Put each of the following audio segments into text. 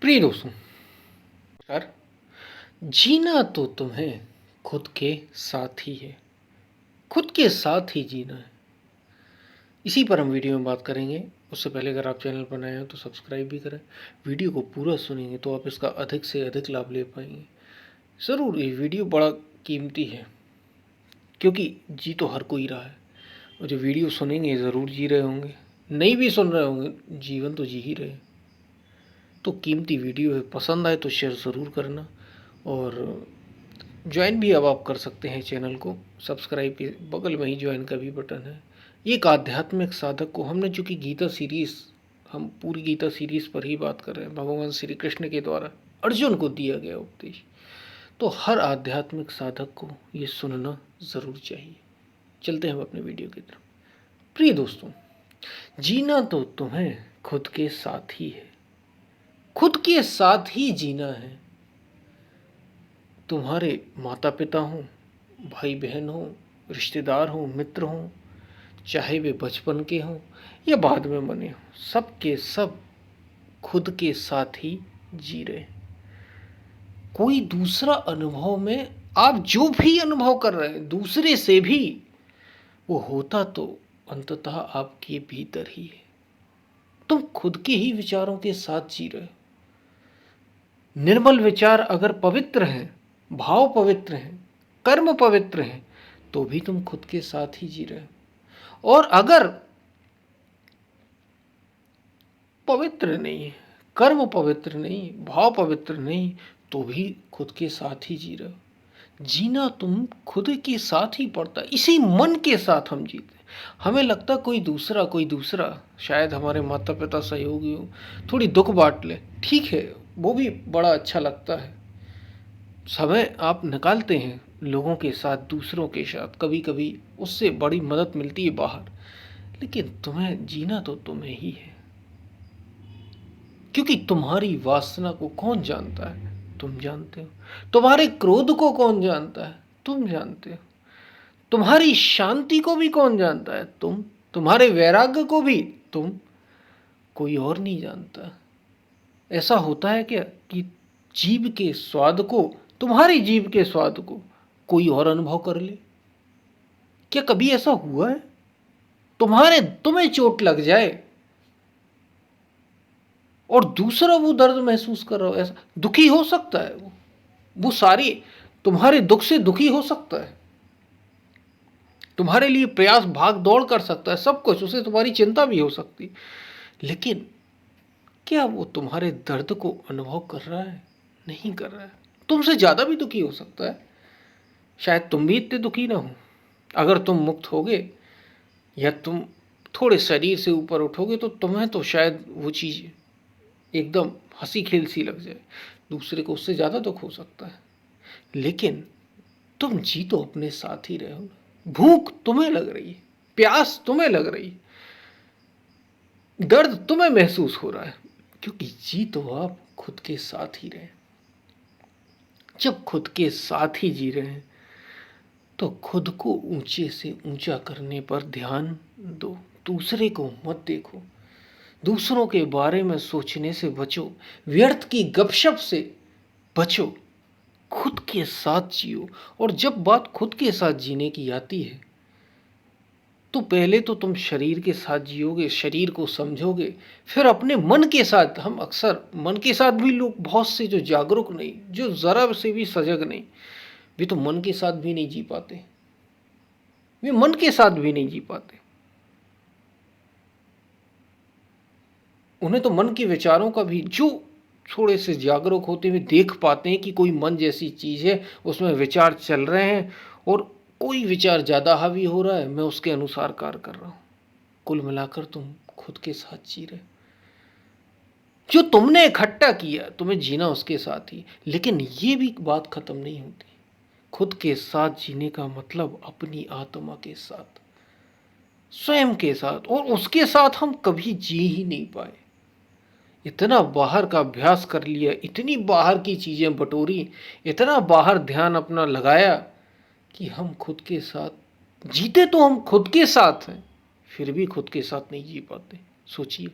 प्रिय दोस्तों, नमस्कार। जीना तो तुम्हें खुद के साथ ही है, खुद के साथ ही जीना है। इसी पर हम वीडियो में बात करेंगे। उससे पहले अगर आप चैनल पर नए हो तो सब्सक्राइब भी करें। वीडियो को पूरा सुनेंगे तो आप इसका अधिक से अधिक लाभ ले पाएंगे। ज़रूर ये वीडियो बड़ा कीमती है, क्योंकि जी तो हर कोई रहा है, और जो वीडियो सुनेंगे ज़रूर जी रहे होंगे, नहीं भी सुन रहे होंगे, जीवन तो जी ही रहे। तो कीमती वीडियो है, पसंद आए तो शेयर ज़रूर करना, और ज्वाइन भी अब आप कर सकते हैं चैनल को। सब्सक्राइब के बगल में ही ज्वाइन का भी बटन है। एक आध्यात्मिक साधक को हमने, चूँकि गीता सीरीज़, हम पूरी गीता सीरीज़ पर ही बात कर रहे हैं, भगवान श्री कृष्ण के द्वारा अर्जुन को दिया गया उपदेश, तो हर आध्यात्मिक साधक को ये सुनना ज़रूर चाहिए। चलते हैं हम अपने वीडियो की तरफ। प्रिय दोस्तों, जीना तो तुम्हें खुद के साथ ही है, खुद के साथ ही जीना है। तुम्हारे माता पिता हों, भाई बहन हों, रिश्तेदार हों, मित्र हों, चाहे वे बचपन के हों या बाद में बने हों, सब के सब खुद के साथ ही जी रहे हैं। कोई दूसरा अनुभव में आप जो भी अनुभव कर रहे हैं दूसरे से भी, वो होता तो अंततः आपके भीतर ही है। तुम खुद के ही विचारों के साथ जी रहे हो। निर्मल विचार अगर पवित्र हैं, भाव पवित्र हैं, कर्म पवित्र हैं, तो भी तुम खुद के साथ ही जी रहे हो। और अगर पवित्र नहीं है, कर्म पवित्र नहीं, भाव पवित्र नहीं, तो भी खुद के साथ ही जी रहे हो। जीना तुम खुद के साथ ही पड़ता है, इसी मन के साथ हम जीते। हमें लगता कोई दूसरा शायद हमारे माता पिता सहयोगी हो, थोड़ी दुख बांट ले, ठीक है, वो भी बड़ा अच्छा लगता है। समय आप निकालते हैं लोगों के साथ, दूसरों के साथ, कभी कभी उससे बड़ी मदद मिलती है बाहर, लेकिन तुम्हें जीना तो तुम्हें ही है। क्योंकि तुम्हारी वासना को कौन जानता है? तुम जानते हो। तुम्हारे क्रोध को कौन जानता है? तुम जानते हो। तुम्हारी शांति को भी कौन जानता है? तुम। तुम्हारे वैराग्य को भी तुम, कोई और नहीं जानता। ऐसा होता है क्या कि जीभ के स्वाद को, तुम्हारी जीभ के स्वाद को कोई और अनुभव कर ले? क्या कभी ऐसा हुआ है? तुम्हें चोट लग जाए और दूसरा वो दर्द महसूस कर रहा हो, ऐसा दुखी हो सकता है? वो सारी तुम्हारे दुख से दुखी हो सकता है, तुम्हारे लिए प्रयास भाग दौड़ कर सकता है, सब कुछ, उसे तुम्हारी चिंता भी हो सकती, लेकिन क्या वो तुम्हारे दर्द को अनुभव कर रहा है? नहीं कर रहा है। तुमसे ज़्यादा भी दुखी हो सकता है, शायद तुम भी इतने दुखी ना हो। अगर तुम मुक्त होगे या तुम थोड़े शरीर से ऊपर उठोगे तो तुम्हें तो शायद वो चीज़ एकदम हंसी खेल सी लग जाए, दूसरे को उससे ज़्यादा दुख हो सकता है। लेकिन तुम जी तो अपने साथ ही रहे हो ना। भूख तुम्हें लग रही है, प्यास तुम्हें लग रही है, दर्द तुम्हें महसूस हो रहा है, क्योंकि जी तो आप खुद के साथ ही रहे। जब खुद के साथ ही जी रहे हैं तो खुद को ऊंचे से ऊंचा करने पर ध्यान दो, दूसरे को मत देखो। दूसरों के बारे में सोचने से बचो, व्यर्थ की गपशप से बचो, खुद के साथ जियो। और जब बात खुद के साथ जीने की आती है तो पहले तो तुम शरीर के साथ जियोगे, शरीर को समझोगे, फिर अपने मन के साथ। हम अक्सर मन के साथ भी, लोग बहुत से जो जागरूक नहीं, जो जरा से भी सजग नहीं, वे तो मन के साथ भी नहीं जी पाते, वे मन के साथ भी नहीं जी पाते। उन्हें तो मन के विचारों का भी, जो थोड़े से जागरूक होते हुए देख पाते हैं कि कोई मन जैसी चीज़ है, उसमें विचार चल रहे हैं और कोई विचार ज़्यादा हावी हो रहा है, मैं उसके अनुसार कार्य कर रहा हूँ। कुल मिलाकर तुम खुद के साथ जी रहे। जो तुमने इकट्ठा किया, तुम्हें जीना उसके साथ ही। लेकिन ये भी बात खत्म नहीं होती। खुद के साथ जीने का मतलब अपनी आत्मा के साथ, स्वयं के साथ, और उसके साथ हम कभी जी ही नहीं पाए। इतना बाहर का अभ्यास कर लिया, इतनी बाहर की चीज़ें बटोरी, इतना बाहर ध्यान अपना लगाया कि हम खुद के साथ जीते तो हम खुद के साथ हैं, फिर भी खुद के साथ नहीं जी पाते। सोचिए,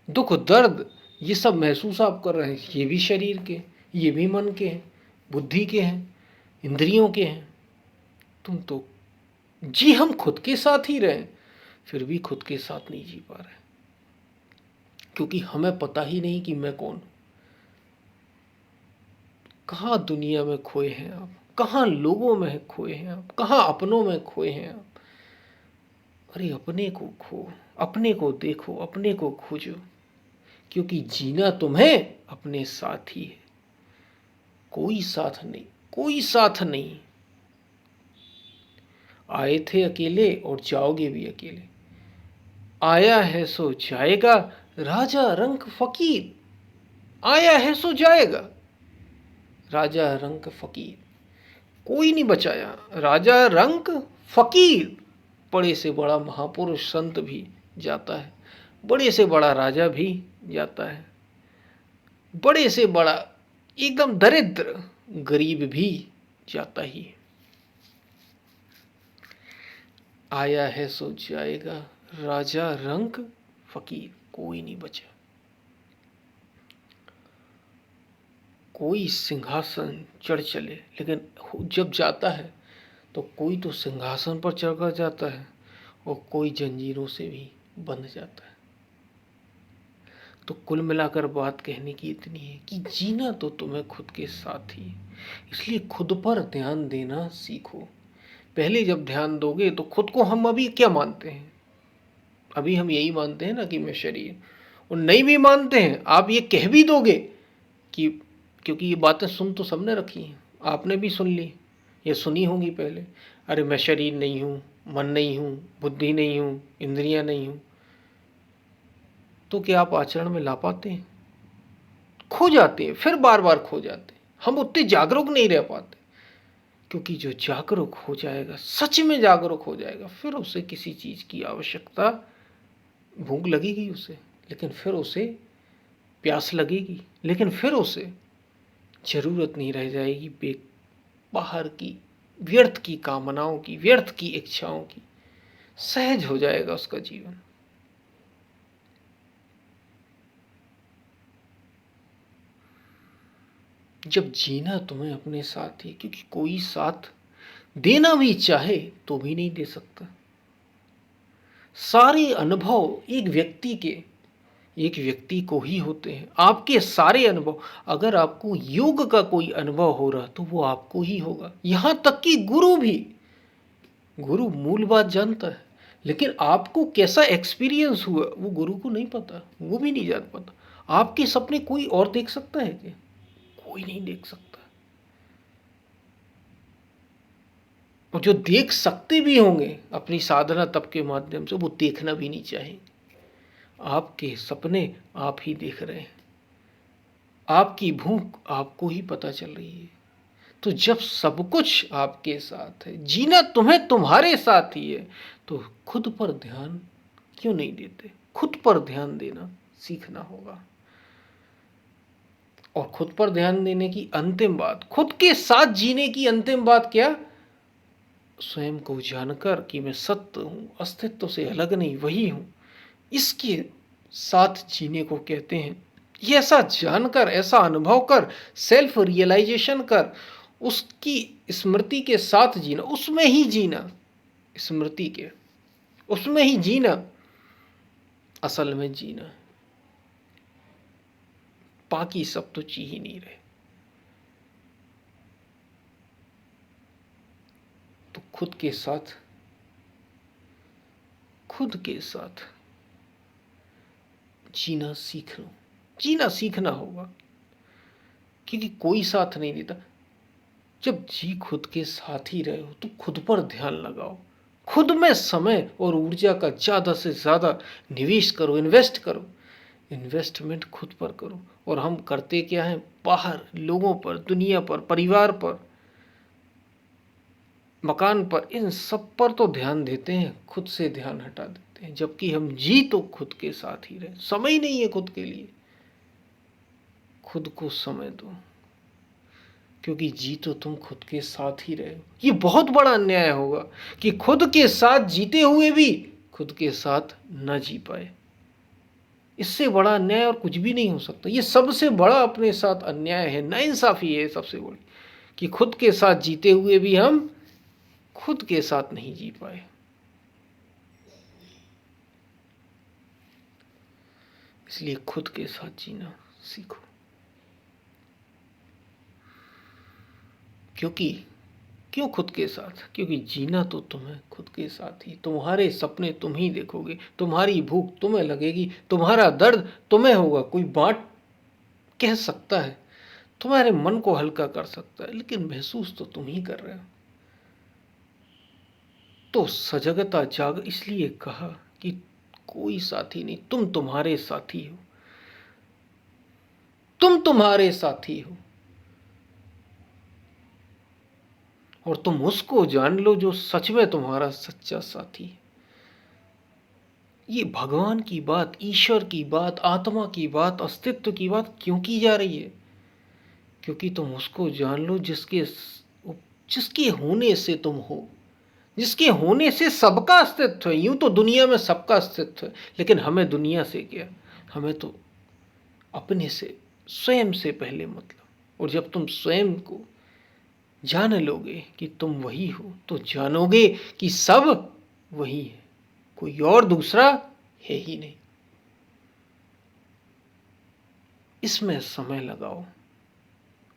दुख दर्द ये सब महसूस आप कर रहे हैं, ये भी शरीर के, ये भी मन के हैं, बुद्धि के हैं, इंद्रियों के हैं। तुम तो जी हम खुद के साथ ही रहें, फिर भी खुद के साथ नहीं जी पा रहे, क्योंकि हमें पता ही नहीं कि मैं कौन हूं। कहाँ दुनिया में खोए हैं आप, कहाँ लोगों में खोए हैं आप, कहाँ अपनों में खोए हैं आप। अरे अपने को खो, अपने को देखो, अपने को खोजो, क्योंकि जीना तुम्हें अपने साथ ही है, कोई साथ नहीं, कोई साथ नहीं। आए थे अकेले और जाओगे भी अकेले, आया है सो जाएगा, राजा रंक फकीर। आया है सो जाएगा, राजा रंक फकीर, कोई नहीं बचाया। राजा रंक फकीर, बड़े से बड़ा महापुरुष संत भी जाता है, बड़े से बड़ा राजा भी जाता है, बड़े से बड़ा एकदम दरिद्र गरीब भी जाता ही है। आया है सो जाएगा, राजा रंक फकीर, कोई नहीं बचा। कोई सिंहासन चढ़ चले, लेकिन जब जाता है तो कोई तो सिंहासन पर चढ़कर जाता है और कोई जंजीरों से भी बंध जाता है। तो कुल मिलाकर बात कहने की इतनी है कि जीना तो तुम्हें खुद के साथ ही है, इसलिए खुद पर ध्यान देना सीखो। पहले जब ध्यान दोगे तो खुद को हम अभी क्या मानते हैं, अभी हम यही मानते हैं ना कि मैं शरीर, और नहीं भी मानते हैं। आप ये कह भी दोगे कि, क्योंकि ये बातें सुन तो सबने रखी हैं, आपने भी सुन ली, ये सुनी होंगी पहले, अरे मैं शरीर नहीं हूँ, मन नहीं हूँ, बुद्धि नहीं हूँ, इंद्रियां नहीं हूँ। तो क्या आप आचरण में ला पाते हैं? खो जाते हैं, फिर बार बार खो जाते हैं। हम उतने जागरूक नहीं रह पाते, क्योंकि जो जागरूक हो जाएगा, सच में जागरूक हो जाएगा, फिर उसे किसी चीज़ की आवश्यकता, भूख लगेगी उसे, लेकिन फिर उसे प्यास लगेगी, लेकिन फिर उसे जरूरत नहीं रह जाएगी बाहर की व्यर्थ की कामनाओं की, व्यर्थ की इच्छाओं की। सहज हो जाएगा उसका जीवन। जब जीना तुम्हें अपने साथ ही, क्योंकि कोई साथ देना भी चाहे तो भी नहीं दे सकता। सारे अनुभव एक व्यक्ति को ही होते हैं। आपके सारे अनुभव, अगर आपको योग का कोई अनुभव हो रहा तो वो आपको ही होगा। यहां तक कि गुरु मूल बात जानता है, लेकिन आपको कैसा एक्सपीरियंस हुआ वो गुरु को नहीं पता, वो भी नहीं जान पाता। आपके सपने कोई और देख सकता है क्या? कोई नहीं देख सकता। और जो देख सकते भी होंगे अपनी साधना तप के माध्यम से, वो देखना भी नहीं चाहेंगे। आपके सपने आप ही देख रहे हैं, आपकी भूख आपको ही पता चल रही है। तो जब सब कुछ आपके साथ है, जीना तुम्हें तुम्हारे साथ ही है, तो खुद पर ध्यान क्यों नहीं देते? खुद पर ध्यान देना सीखना होगा। और खुद पर ध्यान देने की अंतिम बात, खुद के साथ जीने की अंतिम बात क्या? स्वयं को जानकर कि मैं सत्य हूं, अस्तित्व से अलग नहीं, वही हूं, इसके साथ जीने को कहते हैं। ये ऐसा जानकर, ऐसा अनुभव कर, सेल्फ रियलाइजेशन कर, उसकी स्मृति के साथ जीना, उसमें ही जीना, स्मृति के उसमें ही जीना असल में जीना। बाकी सब तो जी ही नहीं रहे। तो खुद के साथ जीना सीख लो। जीना सीखना होगा, क्योंकि कोई साथ नहीं देता। जब जी खुद के साथ ही रहे हो तो खुद पर ध्यान लगाओ, खुद में समय और ऊर्जा का ज़्यादा से ज़्यादा निवेश करो, इन्वेस्ट करो। इन्वेस्टमेंट खुद पर करो। और हम करते क्या हैं? बाहर लोगों पर, दुनिया पर, परिवार पर, मकान पर, इन सब पर तो ध्यान देते हैं, खुद से ध्यान हटा देते हैं। जबकि हम जी तो खुद के साथ ही रहे। समय नहीं है खुद के लिए, खुद को समय दो, क्योंकि जी तो तुम खुद के साथ ही रहे हो। ये बहुत बड़ा अन्याय होगा कि खुद के साथ जीते हुए भी खुद के साथ न जी पाए। इससे बड़ा अन्याय और कुछ भी नहीं हो सकता। ये सबसे बड़ा अपने साथ अन्याय है, नाइंसाफ़ी है सबसे बड़ी, कि खुद के साथ जीते हुए भी हम खुद के साथ नहीं जी पाए। इसलिए खुद के साथ जीना सीखो। क्यों खुद के साथ? क्योंकि जीना तो तुम्हें खुद के साथ ही। तुम्हारे सपने तुम ही देखोगे, तुम्हारी भूख तुम्हें लगेगी, तुम्हारा दर्द तुम्हें होगा। कोई बात कह सकता है, तुम्हारे मन को हल्का कर सकता है, लेकिन महसूस तो तुम ही कर रहे हो। तो सजगता जाग, इसलिए कहा कि कोई साथी नहीं, तुम तुम्हारे साथी हो, तुम तुम्हारे साथी हो। और तुम उसको जान लो जो सच में तुम्हारा सच्चा साथी है। ये भगवान की बात, ईश्वर की बात, आत्मा की बात, अस्तित्व की बात क्यों की जा रही है? क्योंकि तुम उसको जान लो जिसके होने से तुम हो, जिसके होने से सबका अस्तित्व है। यूं तो दुनिया में सबका अस्तित्व है, लेकिन हमें दुनिया से क्या, हमें तो अपने से, स्वयं से पहले मतलब। और जब तुम स्वयं को जान लोगे कि तुम वही हो, तो जानोगे कि सब वही है, कोई और दूसरा है ही नहीं। इसमें समय लगाओ,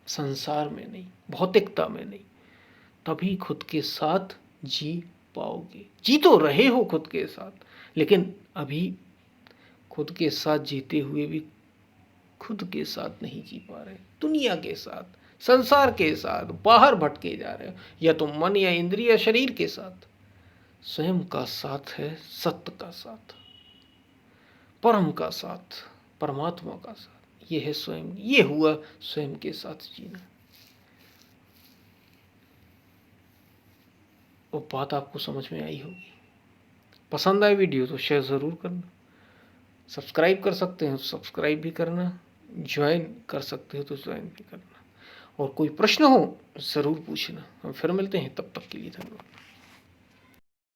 संसार में नहीं, भौतिकता में नहीं, तभी खुद के साथ जी पाओगे। जी तो रहे हो खुद के साथ, लेकिन अभी खुद के साथ जीते हुए भी खुद के साथ नहीं जी पा रहे, दुनिया के साथ, संसार के साथ बाहर भटके जा रहे हो, या तो मन या इंद्रिय या शरीर के साथ। स्वयं का साथ है सत्य का साथ, परम का साथ, परमात्मा का साथ। ये है स्वयं, ये हुआ स्वयं के साथ जीना। वो बात आपको समझ में आई होगी। पसंद आए वीडियो तो शेयर ज़रूर करना, सब्सक्राइब कर सकते हैं तो सब्सक्राइब भी करना, ज्वाइन कर सकते हो तो ज्वाइन भी करना। और कोई प्रश्न हो ज़रूर पूछना। हम फिर मिलते हैं, तब तक के लिए धन्यवाद।